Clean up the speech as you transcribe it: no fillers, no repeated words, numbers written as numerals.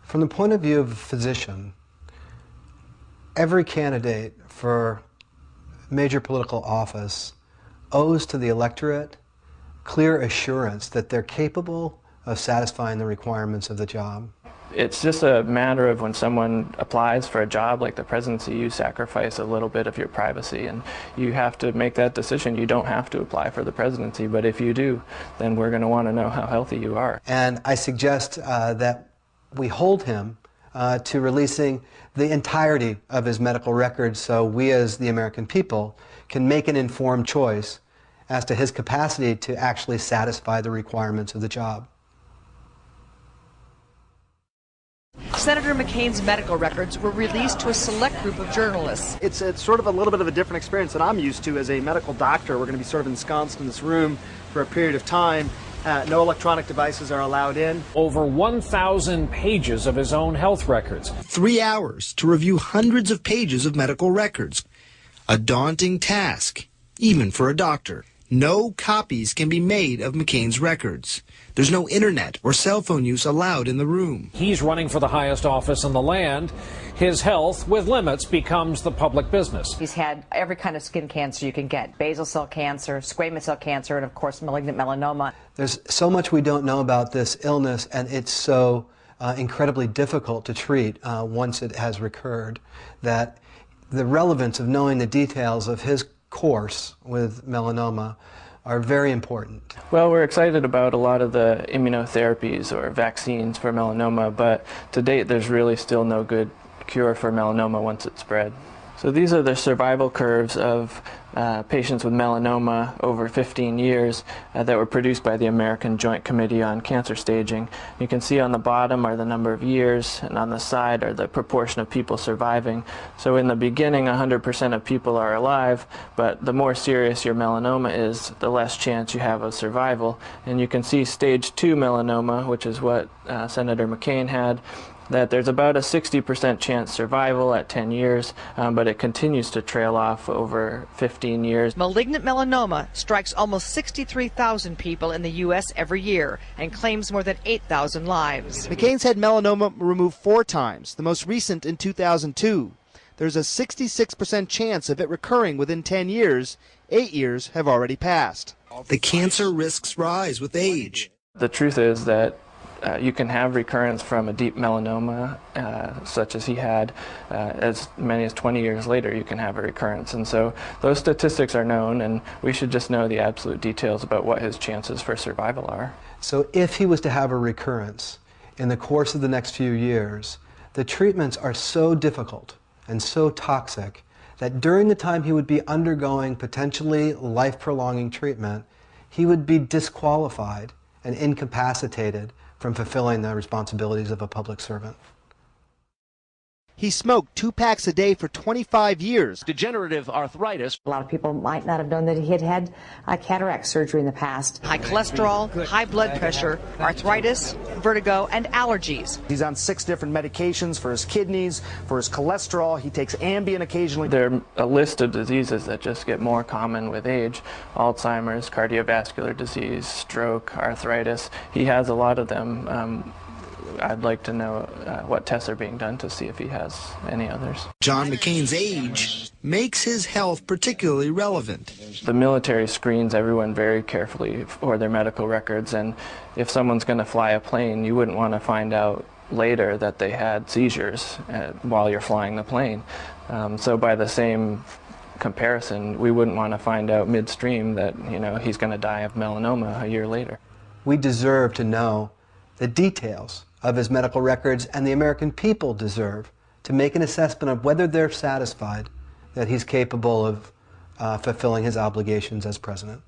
From the point of view of a physician, every candidate for major political office owes to the electorate clear assurance that they're capable of satisfying the requirements of the job. It's just a matter of when someone applies for a job like the presidency, you sacrifice a little bit of your privacy, and you have to make that decision. You don't have to apply for the presidency, but if you do, then we're going to want to know how healthy you are. And I suggest that we hold him to releasing the entirety of his medical records so we as the American people can make an informed choice as to his capacity to actually satisfy the requirements of the job. Senator McCain's medical records were released to a select group of journalists. It's sort of a little bit of a different experience than I'm used to as a medical doctor. We're going to be sort of ensconced in this room for a period of time. No electronic devices are allowed in. Over 1,000 pages of his own health records. 3 hours to review hundreds of pages of medical records. A daunting task, even for a doctor. No copies can be made of McCain's records. There's no internet or cell phone use allowed in the room. He's running for the highest office in the land. His health, with limits, becomes the public business. He's had every kind of skin cancer you can get. Basal cell cancer, squamous cell cancer, and of course malignant melanoma. There's so much we don't know about this illness, and it's so incredibly difficult to treat once it has recurred, that the relevance of knowing the details of his course with melanoma are very important. Well, we're excited about a lot of the immunotherapies or vaccines for melanoma, but to date there's really still no good cure for melanoma once it's spread. So these are the survival curves of patients with melanoma over 15 years that were produced by the American Joint Committee on Cancer Staging. You can see on the bottom are the number of years, and on the side are the proportion of people surviving. So in the beginning, 100% of people are alive, but the more serious your melanoma is, the less chance you have of survival. And you can see stage 2 melanoma, which is what Senator McCain had, that there's about a 60% chance survival at 10 years, but it continues to trail off over 15 years. Malignant melanoma strikes almost 63,000 people in the U.S. every year and claims more than 8,000 lives. McCain's had melanoma removed 4 times, the most recent in 2002. There's a 66% chance of it recurring within 10 years. 8 years have already passed. The cancer risks rise with age. The truth is that you can have recurrence from a deep melanoma, such as he had. As many as 20 years later, you can have a recurrence. And so those statistics are known, and we should just know the absolute details about what his chances for survival are. So if he was to have a recurrence in the course of the next few years, the treatments are so difficult and so toxic that during the time he would be undergoing potentially life-prolonging treatment, he would be disqualified and incapacitated from fulfilling the responsibilities of a public servant. He smoked 2 packs a day for 25 years. Degenerative arthritis. A lot of people might not have known that he had had cataract surgery in the past. High cholesterol, high blood pressure, arthritis, vertigo, and allergies. He's on 6 different medications for his kidneys, for his cholesterol. He takes Ambien occasionally. There are a list of diseases that just get more common with age. Alzheimer's, cardiovascular disease, stroke, arthritis. He has a lot of them. I'd like to know what tests are being done to see if he has any others. John McCain's age makes his health particularly relevant. The military screens everyone very carefully for their medical records, and if someone's going to fly a plane, you wouldn't want to find out later that they had seizures while you're flying the plane. So by the same comparison, we wouldn't want to find out midstream that, you know, he's going to die of melanoma a year later. We deserve to know the details of his medical records, and the American people deserve to make an assessment of whether they're satisfied that he's capable of fulfilling his obligations as president.